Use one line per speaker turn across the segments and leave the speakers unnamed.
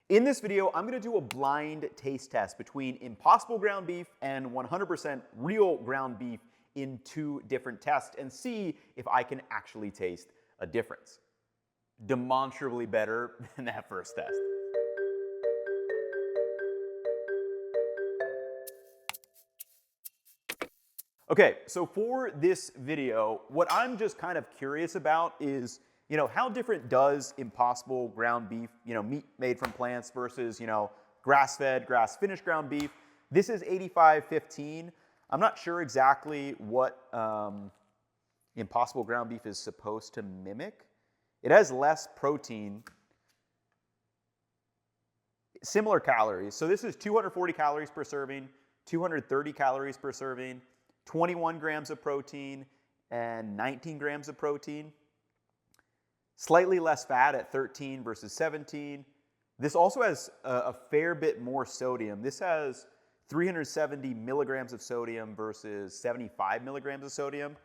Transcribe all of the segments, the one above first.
In this video, I'm gonna do a blind taste test between Impossible ground beef and 100% real ground beef in 2 different tests and see if I can actually taste a difference. Demonstrably better than that first test. Okay, so for this video, what I'm just kind of curious about is, how different does Impossible ground beef, meat made from plants versus, grass-fed, grass-finished ground beef. This is 85-15. I'm not sure exactly what Impossible ground beef is supposed to mimic. It has less protein, similar calories. So this is 240 calories per serving, 230 calories per serving, 21 grams of protein, and 19 grams of protein. Slightly less fat at 13 versus 17. This also has a fair bit more sodium. This has 370 milligrams of sodium versus 75 milligrams of sodium.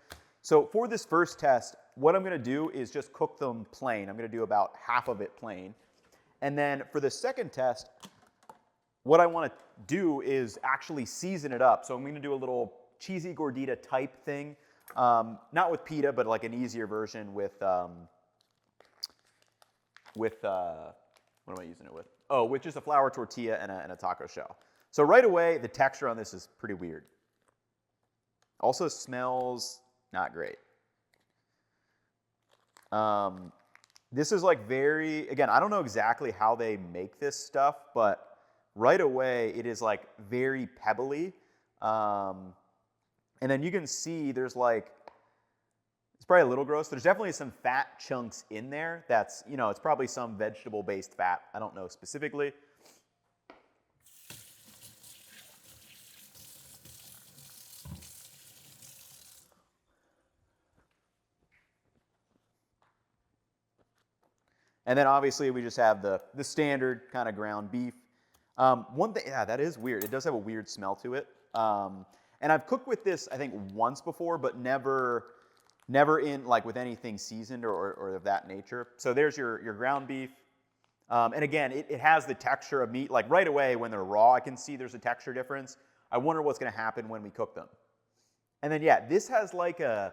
So for this first test, what I'm gonna do is just cook them plain. I'm gonna do about half of it plain. And then for the second test, what I wanna do is actually season it up. So I'm gonna do a little cheesy gordita type thing. Not with pita, but like an easier version with what am I using it with? Oh, with just a flour tortilla and a taco shell. So right away, the texture on this is pretty weird. Also smells not great. This is like again, I don't know exactly how they make this stuff, but right away it is like very pebbly. And then you can see there's it's probably a little gross. There's definitely some fat chunks in there. That's, it's probably some vegetable-based fat. I don't know specifically. And then obviously we just have the standard kind of ground beef. One thing, yeah, that is weird. It does have a weird smell to it. And I've cooked with this, I think, once before, but never in with anything seasoned or of that nature. So there's your ground beef. And again, it has the texture of meat. Like right away when they're raw, I can see there's a texture difference. I wonder what's gonna happen when we cook them. And then yeah, this has it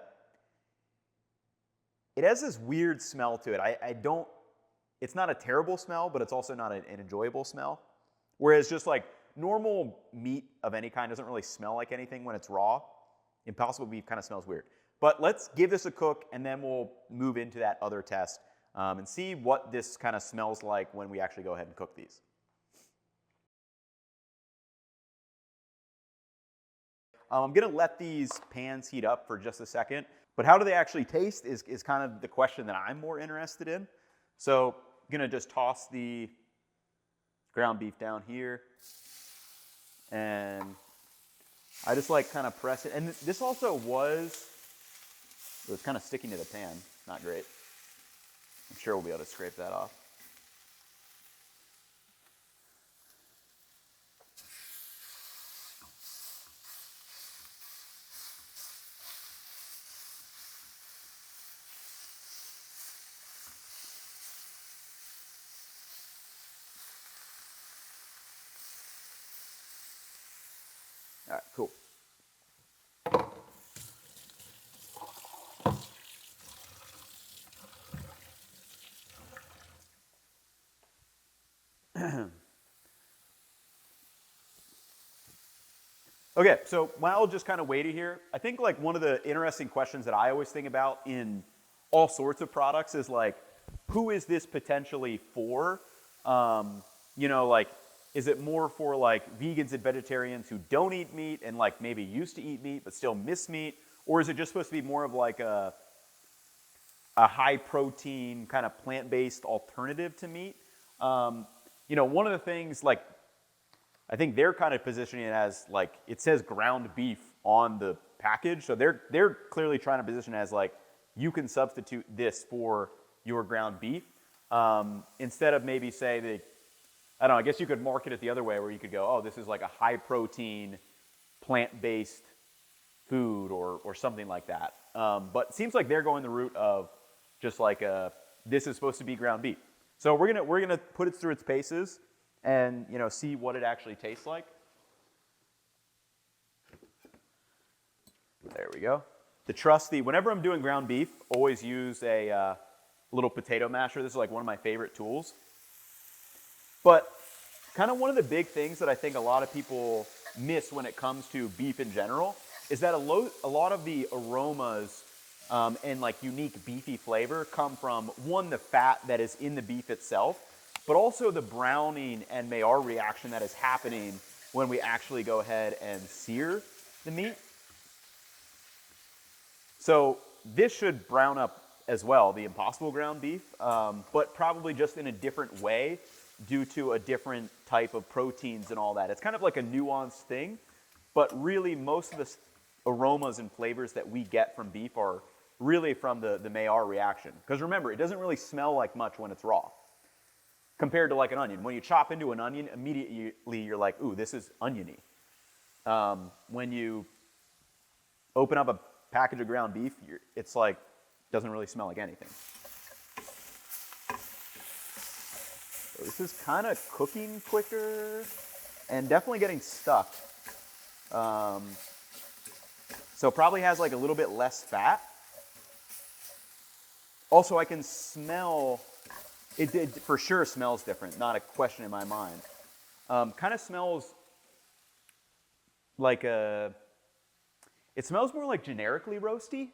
has this weird smell to it. It's not a terrible smell, but it's also not an enjoyable smell. Whereas just like normal meat of any kind doesn't really smell like anything when it's raw. Impossible beef kind of smells weird. But let's give this a cook and then we'll move into that other test and see what this kind of smells like when we actually go ahead and cook these. I'm gonna let these pans heat up for just a second, but how do they actually taste is kind of the question that I'm more interested in. So I'm gonna just toss the ground beef down here and I just kind of press it. And this also it was kind of sticking to the pan, not great. I'm sure we'll be able to scrape that off. All right, cool. Okay, so while just kind of waiting here, I think one of the interesting questions that I always think about in all sorts of products is who is this potentially for? Is it more for vegans and vegetarians who don't eat meat and maybe used to eat meat but still miss meat? Or is it just supposed to be more of a high protein kind of plant-based alternative to meat? One of the things I think they're kind of positioning it as it says ground beef on the package. So they're clearly trying to position it as you can substitute this for your ground beef. Instead of maybe say I don't know, I guess you could market it the other way where you could go, oh, this is a high protein plant-based food or something like that. But it seems like they're going the route of just this is supposed to be ground beef. So we're gonna put it through its paces. and see what it actually tastes like. There we go. The trusty, whenever I'm doing ground beef, always use a little potato masher. This is like one of my favorite tools. But kind of one of the big things that I think a lot of people miss when it comes to beef in general is that a lot of the aromas and like unique beefy flavor come from, one, the fat that is in the beef itself, but also the browning and Maillard reaction that is happening when we actually go ahead and sear the meat. So this should brown up as well, the Impossible ground beef, but probably just in a different way due to a different type of proteins and all that. It's kind of like a nuanced thing, but really most of the aromas and flavors that we get from beef are really from the Maillard reaction. Because remember, it doesn't really smell like much when it's raw compared to like an onion. When you chop into an onion, immediately you're like, ooh, this is oniony. When you open up a package of ground beef, it's like, doesn't really smell like anything. So this is kind of cooking quicker and definitely getting stuck. So probably has like a little bit less fat. Also, I can smell, it for sure smells different, not a question in my mind. Kind of smells like it smells more like generically roasty.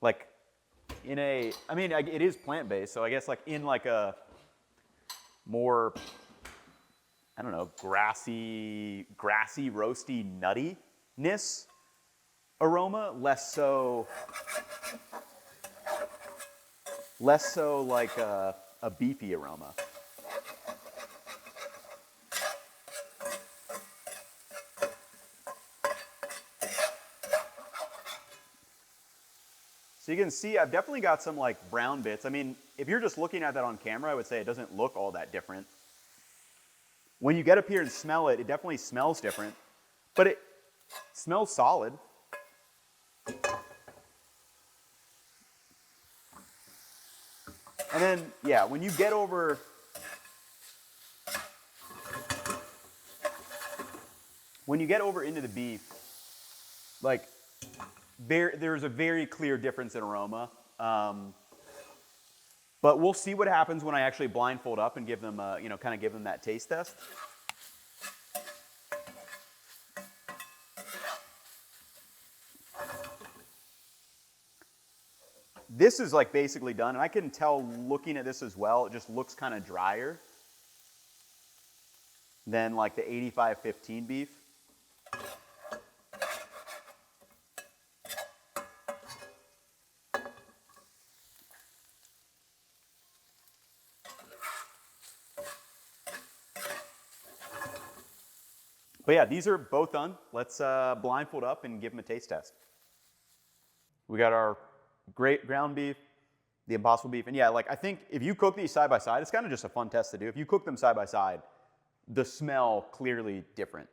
Like it is plant-based, so I guess like in like a more, I don't know, grassy, roasty nuttiness aroma, less so like a beefy aroma. So you can see I've definitely got some like brown bits. I mean, if you're just looking at that on camera, I would say it doesn't look all that different. When you get up here and smell it, it definitely smells different, but it smells solid. And then, yeah, when you get over into the beef, like there's a very clear difference in aroma. But we'll see what happens when I actually blindfold up and give them, kind of give them that taste test. This is like basically done, and I can tell looking at this as well, it just looks kind of drier than like the 85-15 beef. But yeah, these are both done. Let's blindfold up and give them a taste test. We got our great ground beef, the Impossible beef. And yeah, like I think if you cook these side by side, it's kind of just a fun test to do. If you cook them side by side, the smell clearly different.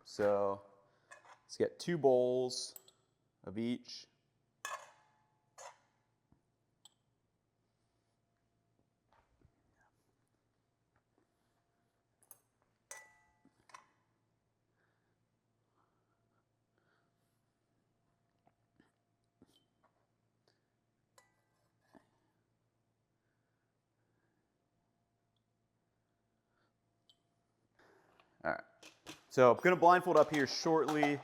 So let's get 2 bowls of each. All right, so I'm gonna blindfold up here shortly.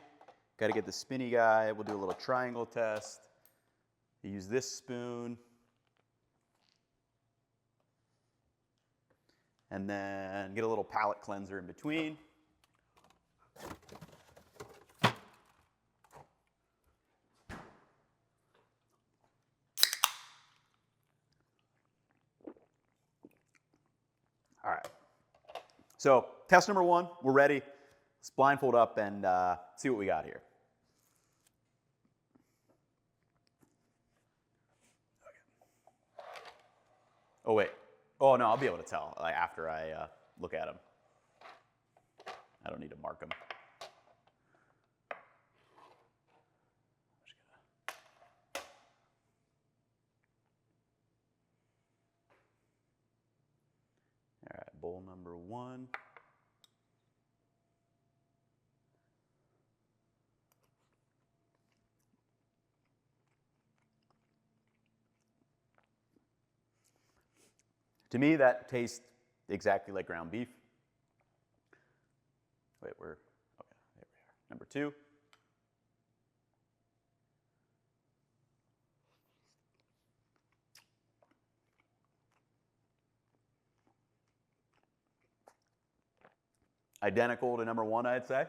Got to get the spinny guy. We'll do a little triangle test. Use this spoon. And then get a little palate cleanser in between. All right. So test number 1, we're ready. Let's blindfold up and see what we got here. Oh, wait. Oh, no, I'll be able to tell after I look at them. I don't need to mark them. bowl number 1. To me, that tastes exactly like ground beef. Wait, there we are. Number 2. Identical to number 1, I'd say.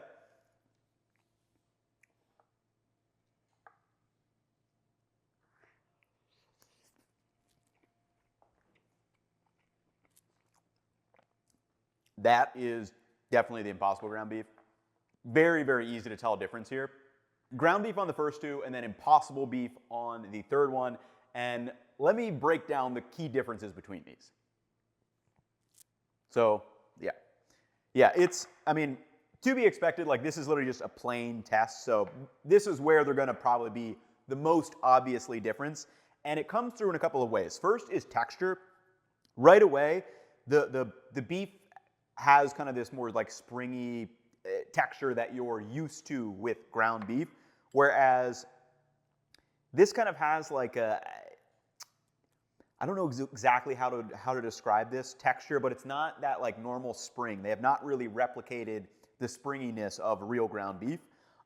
That is definitely the Impossible ground beef. Very, very easy to tell a difference here. Ground beef on the first 2, and then Impossible beef on the third one. And let me break down the key differences between these. So, yeah. Yeah, it's, I mean, to be expected, like this is literally just a plain test. So this is where they're gonna probably be the most obviously difference. And it comes through in a couple of ways. First is texture. Right away, the beef has kind of this more like springy texture that you're used to with ground beef. Whereas this kind of has like a, I don't know exactly how to describe this texture, but it's not that like normal spring. They have not really replicated the springiness of real ground beef.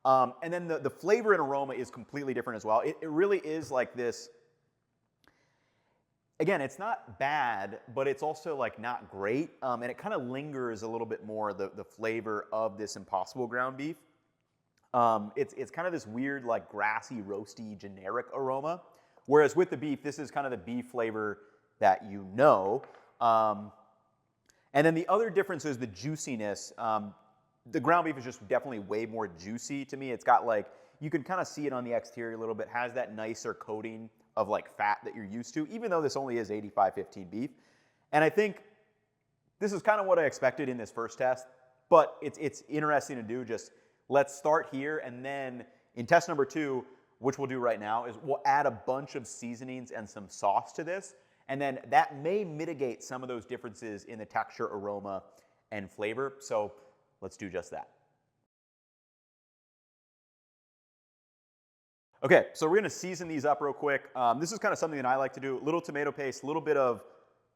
And then the flavor and aroma is completely different as well. It really is like this, again, it's not bad, but it's also like not great. And it kind of lingers a little bit more, the flavor of this Impossible ground beef. It's kind of this weird like grassy, roasty, generic aroma. Whereas with the beef, this is kind of the beef flavor that you know. And then the other difference is the juiciness. The ground beef is just definitely way more juicy to me. It's got like, you can kind of see it on the exterior a little bit, has that nicer coating of like fat that you're used to, even though this only is 85-15 beef. And I think this is kind of what I expected in this first test, but it's interesting to do. Just let's start here, and then in test number 2, which we'll do right now, is we'll add a bunch of seasonings and some sauce to this, and then that may mitigate some of those differences in the texture, aroma, and flavor. So let's do just that. Okay, so we're gonna season these up real quick. This is kind of something that I like to do. A little tomato paste, a little bit of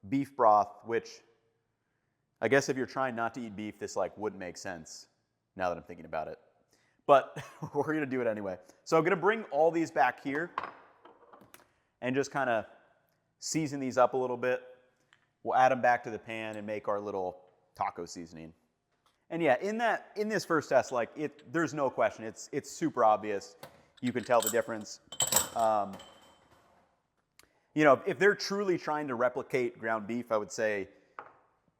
beef broth, which I guess if you're trying not to eat beef, this like wouldn't make sense now that I'm thinking about it. But we're gonna do it anyway. So I'm gonna bring all these back here and just kind of season these up a little bit. We'll add them back to the pan and make our little taco seasoning. And yeah, in this first test, like there's no question, it's super obvious. You can tell the difference. You know, if they're truly trying to replicate ground beef, I would say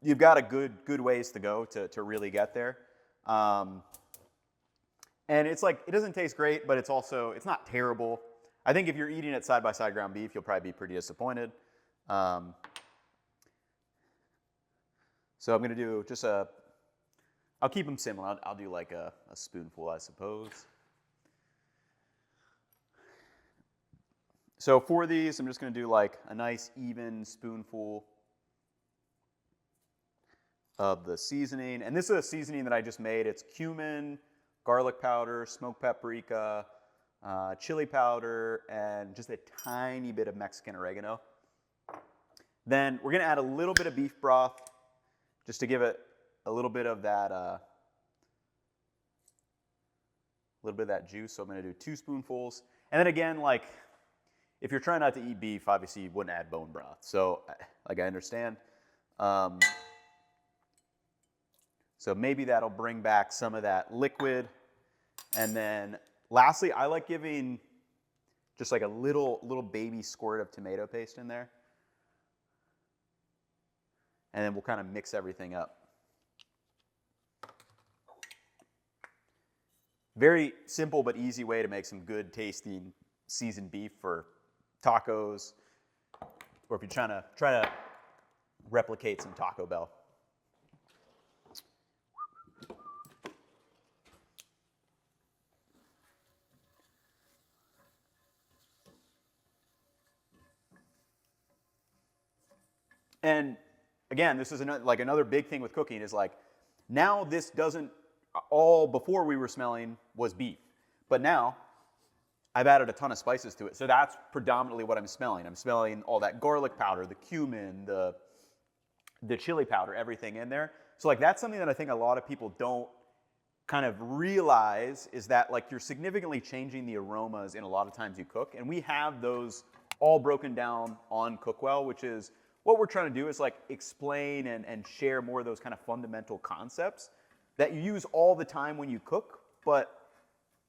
you've got a good ways to go to really get there. And it's like, it doesn't taste great, but it's not terrible. I think if you're eating it side by side ground beef, you'll probably be pretty disappointed. So I'm gonna do just I'll keep them similar. I'll do like a spoonful, I suppose. So for these, I'm just gonna do like a nice even spoonful of the seasoning. And this is a seasoning that I just made. It's cumin, garlic powder, smoked paprika, chili powder, and just a tiny bit of Mexican oregano. Then we're gonna add a little bit of beef broth just to give it a little bit of that juice. So I'm gonna do 2 spoonfuls. And then again, like if you're trying not to eat beef, obviously you wouldn't add bone broth. So like I understand. So maybe that'll bring back some of that liquid. And then lastly, I like giving just like a little baby squirt of tomato paste in there. And then we'll kind of mix everything up. Very simple but easy way to make some good tasting seasoned beef for tacos, or if you're try to replicate some Taco Bell. And again, this is another big thing with cooking is like, now this doesn't, all before we were smelling was beef. But now I've added a ton of spices to it. So that's predominantly what I'm smelling. I'm smelling all that garlic powder, the cumin, the chili powder, everything in there. So like that's something that I think a lot of people don't kind of realize is that like you're significantly changing the aromas in a lot of times you cook. And we have those all broken down on Cookwell, which is what we're trying to do is like explain and share more of those kind of fundamental concepts that you use all the time when you cook, but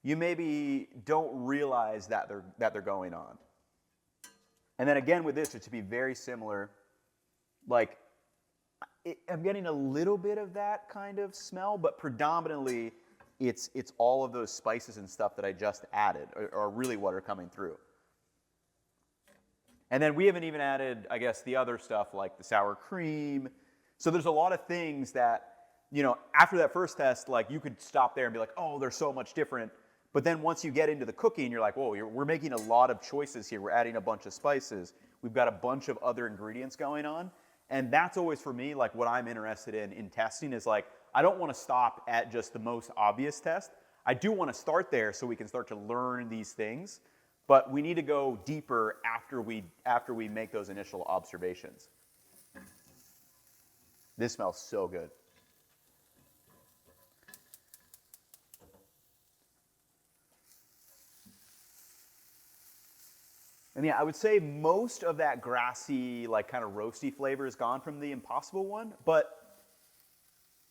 you maybe don't realize that they're going on. And then again with this, it should be very similar. Like I'm getting a little bit of that kind of smell, but predominantly it's all of those spices and stuff that I just added are really what are coming through. And then we haven't even added, I guess, the other stuff like the sour cream. So there's a lot of things that, you know, after that first test, like you could stop there and be like, oh, they're so much different. But then once you get into the cooking, you're like, whoa, we're making a lot of choices here. We're adding a bunch of spices. We've got a bunch of other ingredients going on. And that's always for me, like what I'm interested in testing is like, I don't want to stop at just the most obvious test. I do want to start there so we can start to learn these things. But we need to go deeper after we make those initial observations. This smells so good. And yeah, I would say most of that grassy, like kind of roasty flavor is gone from the Impossible one, but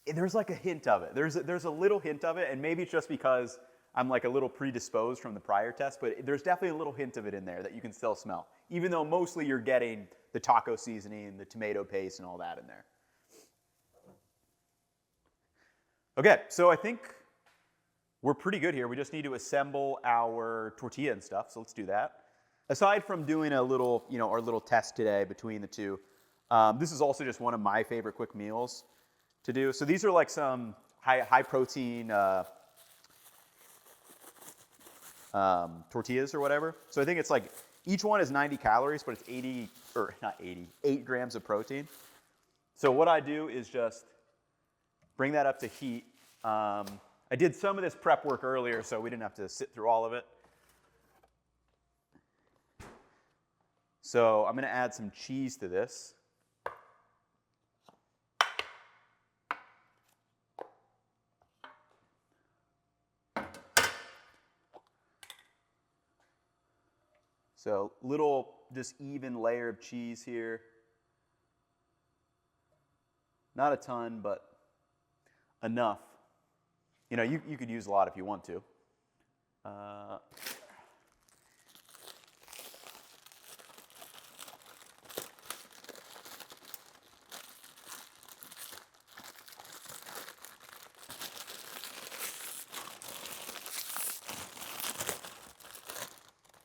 there's like a hint of it. There's a little hint of it, and maybe it's just because I'm like a little predisposed from the prior test, but there's definitely a little hint of it in there that you can still smell, even though mostly you're getting the taco seasoning, the tomato paste, and all that in there. Okay, so I think we're pretty good here. We just need to assemble our tortilla and stuff, so let's do that. Aside from doing a little, you know, our little test today between the two, this is also just one of my favorite quick meals to do. So these are like some high protein tortillas or whatever. So I think it's like each one is 90 calories, but it's 8 grams of protein. So what I do is just bring that up to heat. I did some of this prep work earlier, so we didn't have to sit through all of it. So I'm going to add some cheese to this. So little just even layer of cheese here. Not a ton, but enough. You know, you could use a lot if you want to.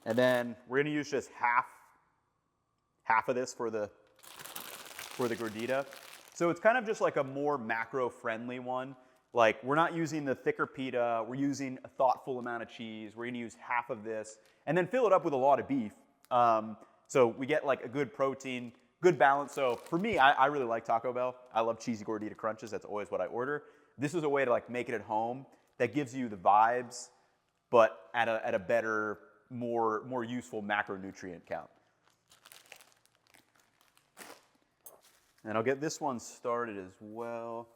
And then we're going to use just half of this for the gordita. So it's kind of just like a more macro-friendly one. Like we're not using the thicker pita. We're using a thoughtful amount of cheese. We're going to use half of this and then fill it up with a lot of beef. So we get like a good protein, good balance. So for me, I really like Taco Bell. I love cheesy gordita crunches. That's always what I order. This is a way to like make it at home that gives you the vibes, but at a better, more useful macronutrient count. And I'll get this one started as well.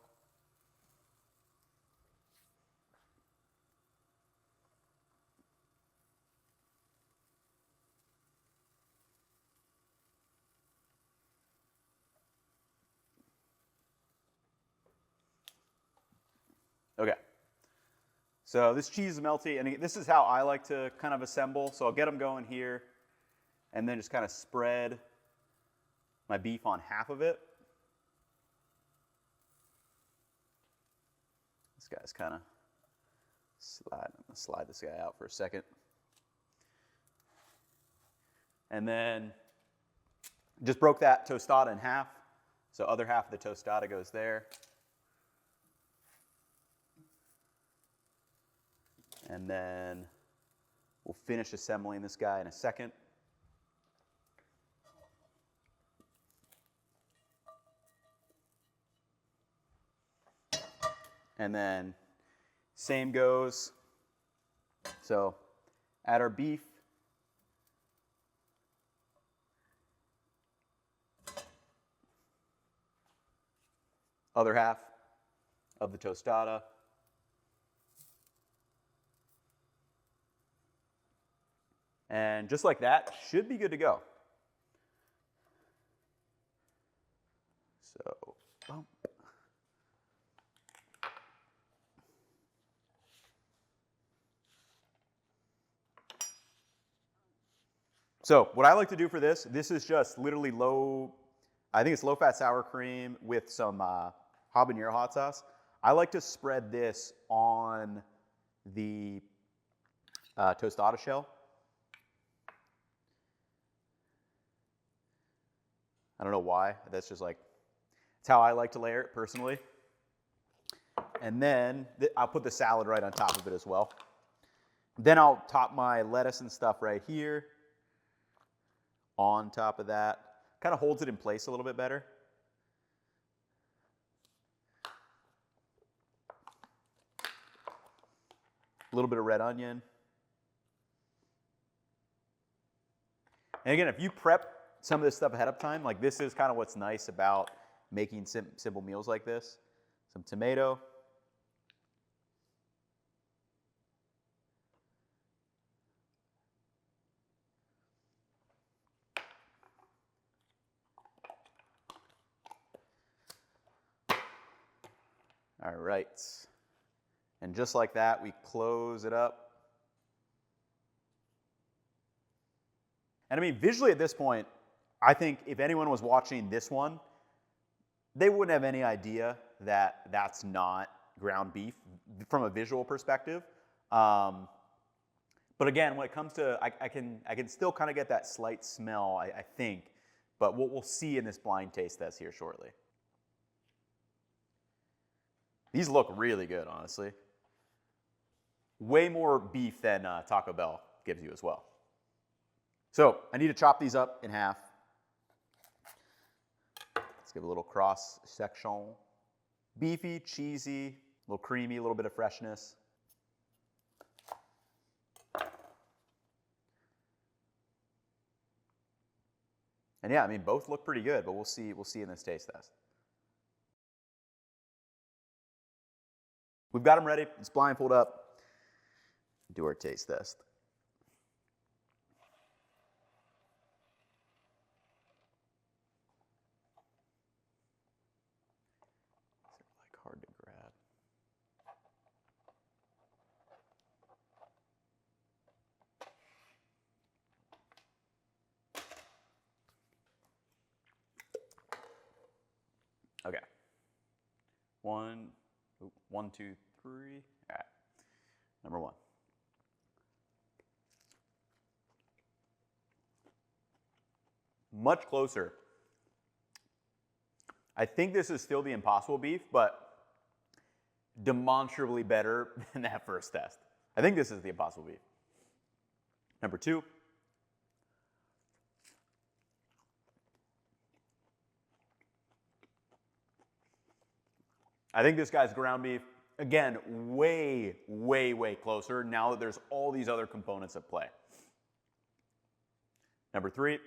Okay. So this cheese is melty, and this is how I like to kind of assemble. So I'll get them going here, and then just kind of spread my beef on half of it. This guy's kind of slide. I'm going to slide this guy out for a second. And then just broke that tostada in half. So other half of the tostada goes there. And then we'll finish assembling this guy in a second. And then same goes. So add our beef. Other half of the tostada. And just like that, should be good to go. So, bump. So what I like to do for this is just literally I think it's low-fat sour cream with some habanero hot sauce. I like to spread this on the tostada shell. I don't know why. That's just like, it's how I like to layer it personally. And then I'll put the salad right on top of it as well. Then I'll top my lettuce and stuff right here on top of that. Kind of holds it in place a little bit better. A little bit of red onion. And again, if you prep some of this stuff ahead of time, like this is kind of what's nice about making simple meals like this. Some tomato. All right. And just like that, we close it up. And I mean, visually at this point, I think if anyone was watching this one, they wouldn't have any idea that that's not ground beef from a visual perspective. But again, when it comes to, I can still kind of get that slight smell, I think. But what we'll see in this blind taste test here shortly. These look really good, honestly. Way more beef than Taco Bell gives you as well. So I need to chop these up in half. Let's give a little cross section. Beefy, cheesy, a little creamy, a little bit of freshness. And yeah, I mean, both look pretty good, but we'll see in this taste test. We've got them ready. Let's blindfold up. Do our taste test. They're like hard to grab. Okay. One, two, three. All right. Number one. Much closer. I think this is still the Impossible beef, but demonstrably better than that first test. I think this is the Impossible beef. Number two. I think this guy's ground beef, again, way, way, way closer now that there's all these other components at play. Number three.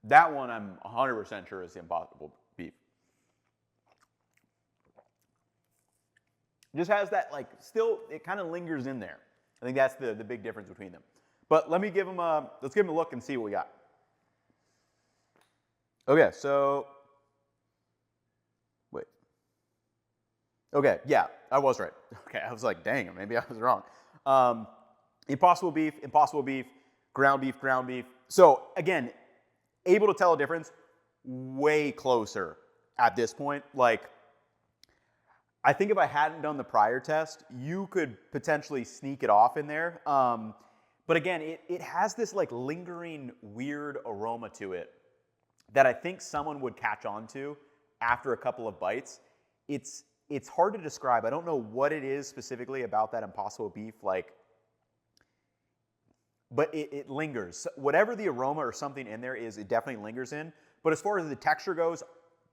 That one I'm 100% sure is the Impossible beef. Just has that, like, still, it kind of lingers in there. I think that's the big difference between them. But let's give them a look and see what we got. Okay, so, wait. Okay, yeah, I was right. Okay, I was like, dang, maybe I was wrong. Impossible beef, ground beef. So again, able to tell a difference, way closer at this point. Like, I think if I hadn't done the prior test, you could potentially sneak it off in there. But again, it has this like lingering weird aroma to it that I think someone would catch on to after a couple of bites. It's hard to describe. I don't know what it is specifically about that Impossible beef, like, but it lingers. Whatever the aroma or something in there is, it definitely lingers in. But as far as the texture goes,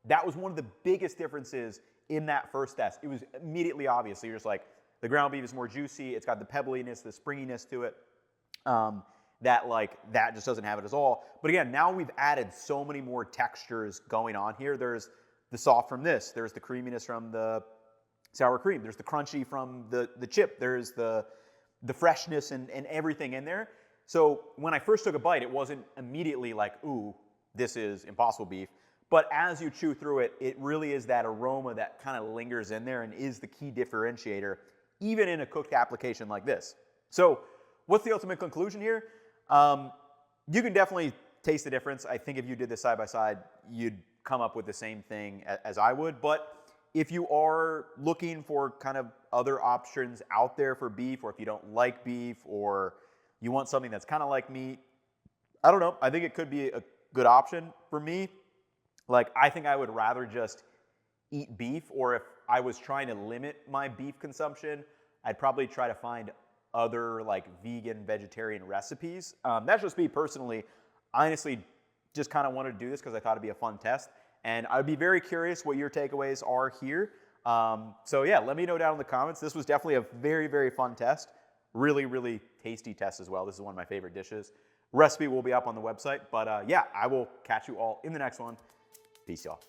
that was one of the biggest differences in that first test. It was immediately obvious. So you're just like, the ground beef is more juicy. It's got the pebbliness, the springiness to it. That just doesn't have it at all. But again, now we've added so many more textures going on here. There's the soft from this. There's the creaminess from the sour cream. There's the crunchy from the chip. There's the freshness and everything in there. So when I first took a bite, it wasn't immediately like, ooh, this is Impossible Beef. But as you chew through it, it really is that aroma that kind of lingers in there and is the key differentiator, even in a cooked application like this. So what's the ultimate conclusion here? You can definitely taste the difference. I think if you did this side by side, you'd come up with the same thing as I would. But if you are looking for kind of other options out there for beef, or if you don't like beef, or you want something that's kind of like meat, I don't know. I think it could be a good option for me. Like, I think I would rather just eat beef, or if I was trying to limit my beef consumption, I'd probably try to find other like vegan, vegetarian recipes. That's just me personally. I honestly just kind of wanted to do this because I thought it'd be a fun test. And I'd be very curious what your takeaways are here. So yeah, let me know down in the comments. This was definitely a very, very fun test. Really, really tasty test as well. This is one of my favorite dishes. Recipe will be up on the website. But yeah, I will catch you all in the next one. Peace, y'all.